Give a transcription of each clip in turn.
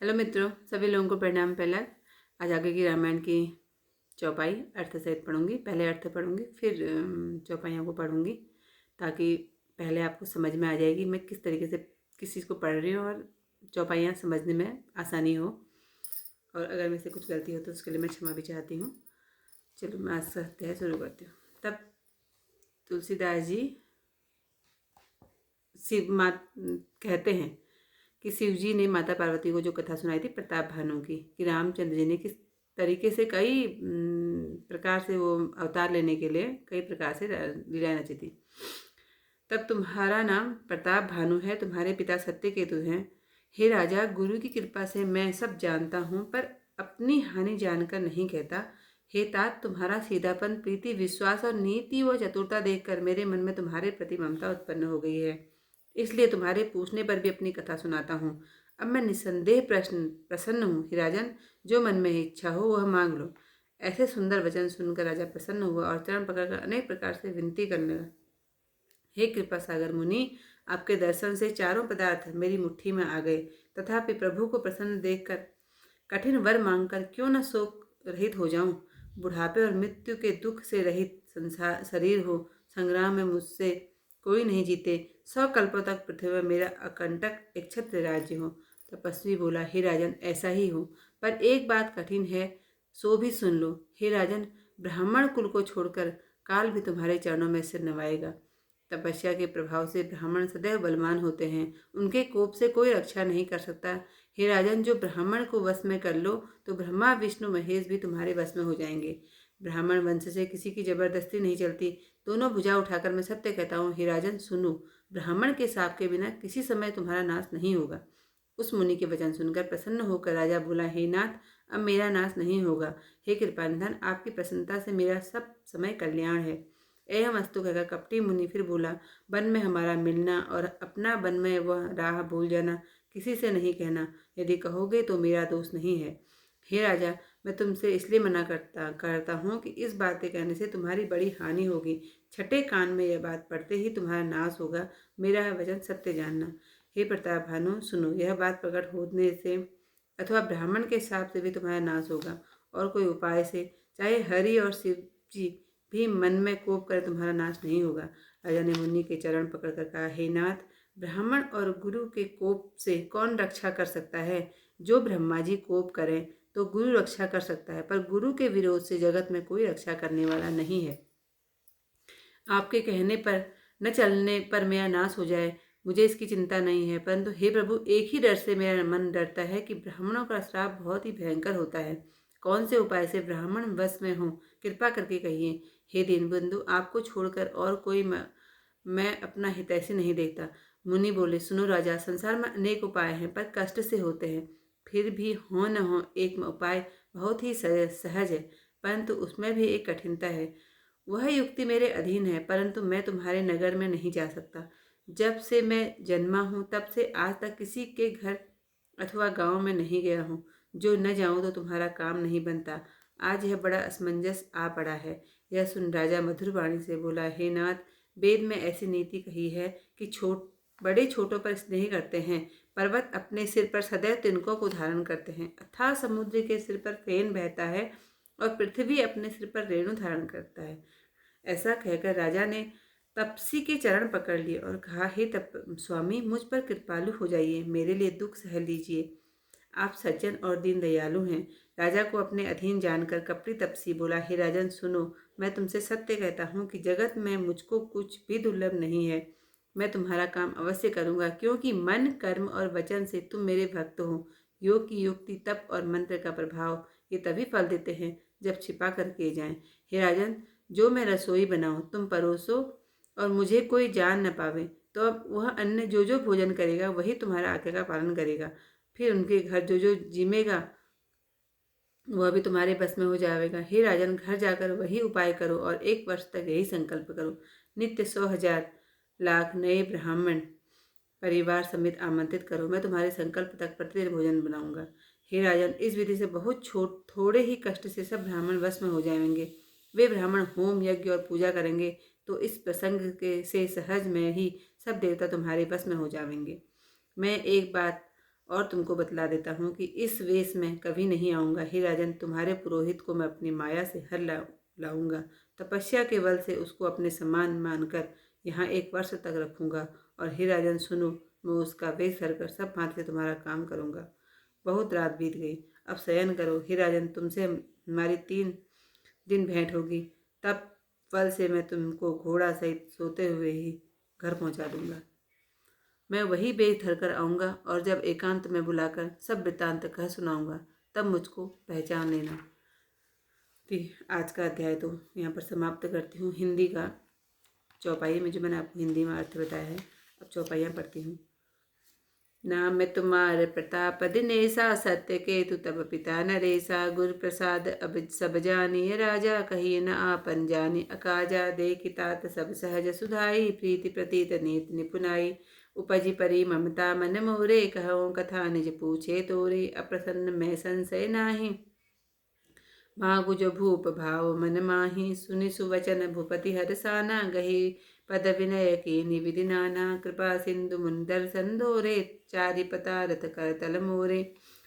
Hello मित्रों, सभी लोगों को प्रणाम। पहला आज आगे की रामायण की चौपाई अर्थ सहित पढ़ूंगी। पहले अर्थ पढ़ूंगी, फिर चौपाइयों को पढ़ूंगी, ताकि पहले आपको समझ में आ जाएगी मैं किस तरीके से किस चीज़ को पढ़ रही हूँ और चौपाइयाँ समझने में आसानी हो। और अगर मेरे से कुछ गलती हो तो उसके लिए मैं क्षमा भी चाहती हूँ। चलो मैं आज से शुरू करती हूँ। तब तुलसीदास जी शिव माँ कहते हैं कि शिव जी ने माता पार्वती को जो कथा सुनाई थी प्रताप भानु की, कि रामचंद्र जी ने किस तरीके से कई प्रकार से वो अवतार लेने के लिए कई प्रकार से लीलाएं रची थी। तब तुम्हारा नाम प्रताप भानु है, तुम्हारे पिता सत्यकेतु हैं। हे राजा, गुरु की कृपा से मैं सब जानता हूँ, पर अपनी हानि जानकर नहीं कहता। हे तात, तुम्हारा सीधापन, प्रीति, विश्वास और नीति व चतुरता देखकर मेरे मन में तुम्हारे प्रति ममता उत्पन्न हो गई है, इसलिए तुम्हारे पूछने पर भी अपनी कथा सुनाता हूँ। अब मैं निसंदेह प्रसन्न हूँ। हे राजन, जो मन में इच्छा हो वह मांग लो। ऐसे सुंदर वचन सुनकर राजा प्रसन्न हुआ और चरण पकड़कर अनेक प्रकार से विनती करने लगा। हे कृपा सागर मुनि, आपके दर्शन से चारों पदार्थ मेरी मुट्ठी में आ गए, तथापि प्रभु को प्रसन्न देखकर कठिन वर मांगकर क्यों न शोक रहित हो जाऊं। बुढ़ापे और मृत्यु के दुख से रहित संसार शरीर हो, संग्राम में मुझसे कोई नहीं जीते। 100 कल्पों तक पृथ्वी में मेरा अकंटक एक छत्र राज्य हो। तपस्वी बोला, हे राजन, ऐसा ही हो, पर एक बात कठिन है, सो भी सुन लो। हे राजन, ब्राह्मण कुल को छोड़कर काल भी तुम्हारे चरणों में सिर नवाएगा। तपस्या के प्रभाव से ब्राह्मण सदैव बलवान होते हैं, उनके कोप से कोई रक्षा नहीं कर सकता। हे राजन, जो ब्राह्मण को वश में कर लो तो ब्रह्मा विष्णु महेश भी तुम्हारे वश में हो जाएंगे। ब्राह्मण वंश से किसी की जबरदस्ती नहीं चलती। दोनों भुजा उठाकर मैं सत्य कहता हूँ। हे राजन सुनो, ब्राह्मण के शाप के बिना किसी समय तुम्हारा नाश नहीं होगा। उस मुनि के वचन सुनकर प्रसन्न होकर राजा बोला, हे नाथ, अब मेरा नाश नहीं होगा। हे कृपानिधन, आपकी प्रसन्नता से मेरा सब समय कल्याण है। एवं अस्तु कहकर कपटी मुनि फिर बोला, वन में हमारा मिलना और अपना वन में वह राह भूल जाना किसी से नहीं कहना। यदि कहोगे तो मेरा दोष नहीं है। हे राजा, मैं तुमसे इसलिए मना करता हूँ कि इस बात के कहने से तुम्हारी बड़ी हानि होगी। छठे कान में यह बात पड़ते ही तुम्हारा नाश होगा। मेरा वचन सत्य जानना। हे प्रताप भानु सुनो, यह बात प्रकट होने से अथवा ब्राह्मण के शाप से भी तुम्हारा नाश होगा, और कोई उपाय से, चाहे हरि और शिव जी भी मन में कोप कर तुम्हारा नाश नहीं होगा। राजा ने मुनि के चरण पकड़कर कहा, हे नाथ, ब्राह्मण और गुरु के कोप से कौन रक्षा कर सकता है। जो ब्रह्मा जी कोप करें तो गुरु रक्षा कर सकता है, पर गुरु के विरोध से जगत में कोई रक्षा करने वाला नहीं है। आपके कहने पर न चलने पर मेरा नाश हो जाए, मुझे इसकी चिंता नहीं है, परंतु हे प्रभु, एक ही डर से मेरा मन डरता है कि ब्राह्मणों का श्राप बहुत ही भयंकर होता है। कौन से उपाय से ब्राह्मण वश में हो, कृपा करके कहिए। हे दीनबंधु, आपको छोड़कर और कोई मैं अपना हितैषी नहीं देखता। मुनि बोले, सुनो राजा, संसार में अनेक उपाय हैं, पर कष्ट से होते हैं। फिर भी हो न हो एक उपाय बहुत ही सहज है, परंतु उसमें भी एक कठिनता है। वह युक्ति मेरे अधीन है, परंतु मैं तुम्हारे नगर में नहीं जा सकता। जब से मैं जन्मा हूँ तब से आज तक किसी के घर अथवा गांव में नहीं गया हूँ। जो न जाऊँ तो तुम्हारा काम नहीं बनता। आज यह बड़ा असमंजस आ पड़ा है। यह सुन राजा मधुर वाणी से बोला, हे नाथ, वेद में ऐसी नीति कही है कि बड़े छोटों पर स्नेह करते हैं। पर्वत अपने सिर पर सदैव तिनकों को धारण करते हैं, अथाह समुद्र के सिर पर फेन बहता है और पृथ्वी अपने सिर पर रेणु धारण करता है। ऐसा कहकर राजा ने तपसी के चरण पकड़ लिए और कहा, हे तप स्वामी, मुझ पर कृपालु हो जाइए, मेरे लिए दुख सह लीजिए। आप सज्जन और दीन दयालु हैं। राजा को अपने अधीन जानकर कपटी तपसी बोला, हे राजन सुनो, मैं तुमसे सत्य कहता हूँ कि जगत में मुझको कुछ भी दुर्लभ नहीं है। मैं तुम्हारा काम अवश्य करूँगा, क्योंकि मन, कर्म और वचन से तुम मेरे भक्त हो। योग की युक्ति, तप और मंत्र का प्रभाव ये तभी फल देते हैं जब छिपा कर किए जाएं। हे राजन, जो मैं रसोई बनाऊं तुम परोसो और मुझे कोई जान न पावे, तो अब वह अन्न जो जो भोजन करेगा वही तुम्हारा आज्ञा का पालन करेगा। फिर उनके घर जो जो जिमेगा वह भी तुम्हारे बस में हो जाएगा। हे राजन, घर जाकर वही उपाय करो और 1 वर्ष तक यही संकल्प करो। नित्य 100,000 लाख नए ब्राह्मण परिवार समेत आमंत्रित करो। मैं तुम्हारे संकल्प तक प्रतिदिन भोजन बनाऊंगा। हे राजन, इस विधि से बहुत थोड़े ही कष्ट से सब ब्राह्मण वश में हो जाएंगे। वे ब्राह्मण होम, यज्ञ और पूजा करेंगे तो इस प्रसंग के से सहज में ही सब देवता तुम्हारे वश में हो जाएंगे। मैं एक बात और तुमको बतला देता हूँ कि इस वेश में कभी नहीं आऊँगा। हे राजन, तुम्हारे पुरोहित को मैं अपनी माया से हर लाऊंगा। तपस्या के बल से उसको अपने समान मानकर यहाँ 1 वर्ष तक रखूंगा। और हे राजन सुनो, मैं उसका वेश धरकर सब भांति से तुम्हारा काम करूंगा। बहुत रात बीत गई, अब शयन करो। हे राजन, तुमसे हमारी 3 दिन भेंट होगी, तब फल से मैं तुमको घोड़ा सहित सोते हुए ही घर पहुंचा दूंगा। मैं वही बेच धरकर आऊँगा और जब एकांत में बुलाकर सब वृत्तांत कह सुनाऊंगा, तब मुझको पहचान लेना। आज का अध्याय तो यहाँ पर समाप्त करती हूँ। हिंदी का चौपाई में जो मैंने आपको हिंदी में अर्थ बताया है, अब चौपाइयाँ पढ़ती हूँ। नाम तुम्हार प्रताप दिनेसा, सत्य केतु तब पिता नरेसा। गुरु प्रसाद अब सब जानिए, राजा कहिए न आपन जानी। अकाजा देखितात सब सहज सुधाई, प्रीति प्रतीत नीत निपुनाई। उपजी परी ममता मन मोरे, कहूँ कथा निज पूछे तोरे। अप्रसन्न में संशय नाही, मागु जो भूप भाव मन माही। सुनि सुवचन भूपति हरसाना, गही पद विनय कीनि विधि नाना। कृपा सिंधु मुनि दर्शन दोरे, चारि पतारथ कर तल मोरे।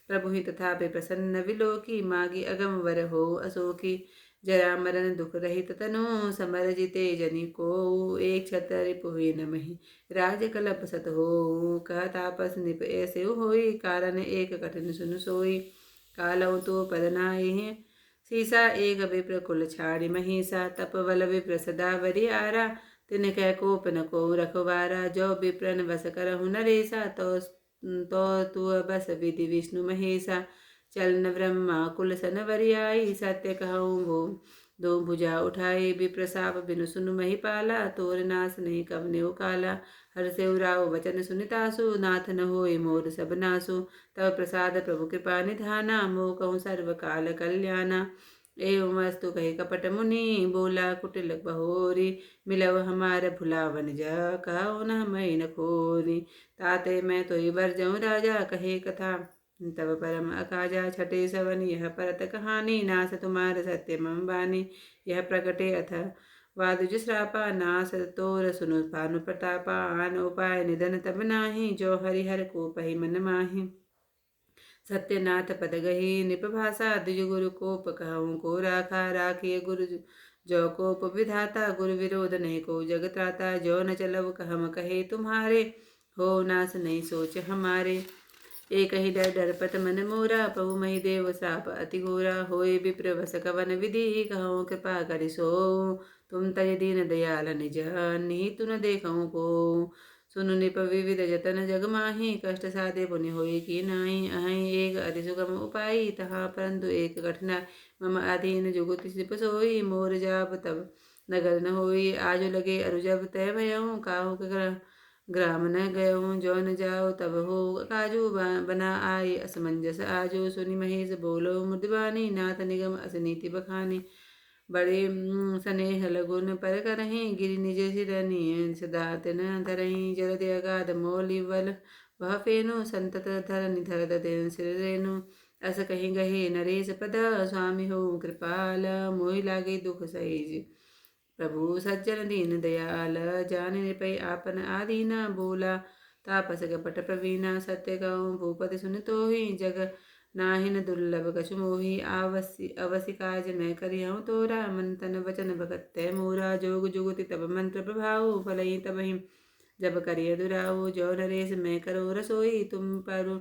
प्रभु ही तथापि प्रसन्न विलोकी, मागी अगम वर हो अशोकी। जरा मरण दुख रहित तनु, समर जिते जनि को। एक छतर रिपु हुई नमहि, राज कलप सत हो। कह तापस निप ऐसे होई, कारण एक कठिन सुन सोई। कालौ तो पद नाहि सीसा, एक विप्र कुल छाड़ि महिषा। तप बल विप्र सदा बरियारा, तिन कह कोप न को रखवारा। जो विप्रन बस करहु नरेसा, तो तुअ बस विधि विष्णु महेशा। चलन ब्रह्मा कुल सन बरियाई, सत्य कहूँ वो दो भुजा उठाई। विप्र साप बिनु सुनु महिपाला, तोर नाश नहीं कवने काला। हर से उराव वचन सुनितासु, नाथ न होय मोर सब नासु। तब प्रसाद प्रभु कृपा निधाना, मोह कहूँ सर्व काल कल्याणा। एवं वस्तु कही कपट मुनि, बोला कुटिल बहोरी। मिलव हमार भुलावन जा, कहो न मई न खोरी। ताते मैं तो बर जाऊँ राजा, कहे कथा तब परम अकाजा। छठे सवन यह परत कहानी, नास तुम्हार सत्य मम बानी। यह प्रकटे अथ वादुज श्रापा, नास तोर सुनु भानु प्रतापा। आन उपाय निधन तब नाही, जो हरिहर को पही मन माही। सत्यनाथ पद गही निप भाषा, द्विज गुरु कोप कहूँ को राखा। राखिय गुरु जो कोप विधाता, गुरु विरोध नहीं को जग त्राता। जो न चलव कहम कहे तुम्हारे, हो नास नहीं सोच हमारे। एक ही डर डरपत मन मोरा, प्रभु मही देव श्राप अति घोरा। होय विप्र वस कवन विधि, कहूँ कृपा करि सो। तुम तज दीन दयाल निज, निहितु न देखूँ को। सुनु निप विविध जतन जग माही, कष्ट साधे पुनि होई की नाई। अहि एक अति सुगम उपाय, तहाँ परंतु एक कठिना। मम अधीन जुगुति सिप सोई, मोर जाप तब नगर न होई। आजु लगे अरु जब तय भयऊँ, काहू के ग्राम न गयऊँ। जो न जाओ तब हो काजू, बना आई असमंजस आजो। सुनि महेश बोलो मृदुबानी, नाथ निगम असनीति बखानी। बड़े स्नेह लगुन पर करहीं, गिरि निज सिरनि सदा तिन धरहीं। जलधि अगाध मौलि बल वह फेनु, संतत धर निधर दतिन सिर रेनु। अस कहीं गहे नरेश पद, स्वामी हो कृपाल। मोहि लागे दुख सहीज, प्रभु सज्जन दीन दयाल। जान निपै आपन आदीना, बोला तापस कपट प्रवीणा। सत्य कहूँ भूपति सुन तोहि, जग नाहिन दुर्लभ कछु मोहि। अवसि काज मैं करिहूँ तोरा, मन तन वचन भगत तै मोरा। जोग जुगति तब मंत्र प्रभाव, फलई तबहि जब करिय दुराऊ। जो नरेश मैं करो रसोई, तुम पर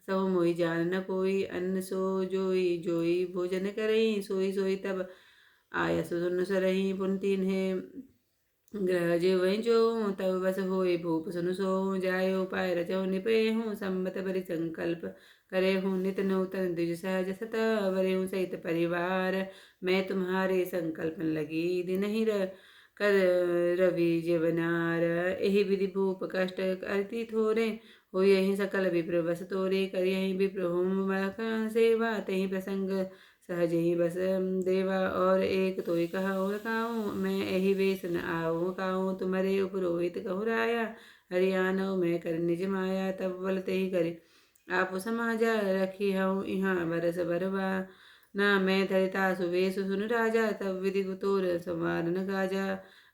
सो मोहि जान न कोई। अन्न सो जोई जोई भोजन करई, सोई सोई तब आयस सुन सरही। पुन तिन्हे ग्रह जीवहि जो, तब बस होय भूप सुनु सो। जायो पाय रचो निपेहूँ, संबत बरि संकल्प करे हूँ। नित नूतन द्विज सहज सत, वरेहूँ सहित परिवार। मैं तुम्हारे संकल्प लगी, दिन ही कर रवि जीवनार। एहि विधि भूप कष्ट करती थोरे, हो यही सकल विप्र बस तोरे। कर यही विप्र होम सेवा, तही प्रसंग सहज ही बस देवा। और एक तो कहूँ काऊँ, मैं यही वेश न आऊँ काऊँ। तुम्हारे उपरोहित कहूँ राया, हरियाणव मैं कर निज माया। तब बलते ही करे आप समाजा, रखी हूँ यहाँ बरस बरवा। ना मैं धरिता सुवेश सुन राजा, तब विधि तोर संवार न गाजा।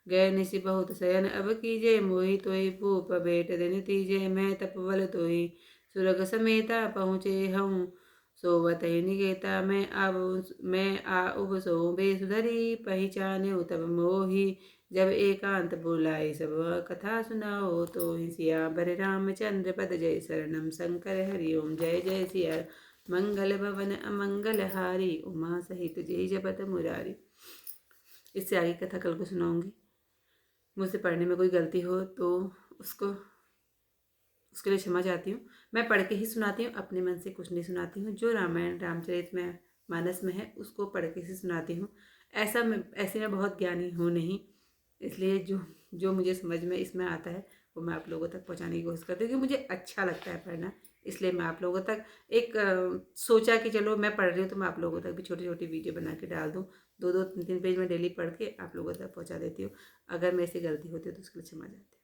गए निशि बहुत शयन अब कीजे, मोहि तोहि भूप भेट दिन तीजे। मैं तप बल तोहि सुरग समेता पहुँचे हूँ, सोवतहि निकेता मैं आउब सो बेसुधरी, पहचान्यो तब मोही, जब एकांत बुलाए सब कथा सुनाओ, तो ही सियावर रामचंद्र पद जय शरणम शंकर हरि ओम। जय जय सिया मंगल भवन अमंगल हारी, उमा सहित जय जपत मुरारी। इससे आगे कथा कल को सुनाऊंगी। मुझसे पढ़ने में कोई गलती हो तो उसके लिए क्षमा चाहती हूँ। मैं पढ़ के ही सुनाती हूँ, अपने मन से कुछ नहीं सुनाती हूँ। जो रामायण रामचरित में मानस में है उसको पढ़ के ही सुनाती हूँ। ऐसे मैं बहुत ज्ञानी हूँ नहीं, इसलिए जो मुझे समझ में इसमें आता है वो मैं आप लोगों तक पहुँचाने की कोशिश करती हूँ, क्योंकि मुझे अच्छा लगता है पढ़ना। इसलिए मैं आप लोगों तक सोचा कि चलो मैं पढ़ रही हूँ तो मैं आप लोगों तक भी छोटी छोटी वीडियो बना के डाल दूँ। 2-2 3-3 पेज में डेली पढ़ के आप लोगों तक पहुँचा देती हूँ। अगर मेरे से गलती होती है तो उसके लिए क्षमा चाहती हूँ।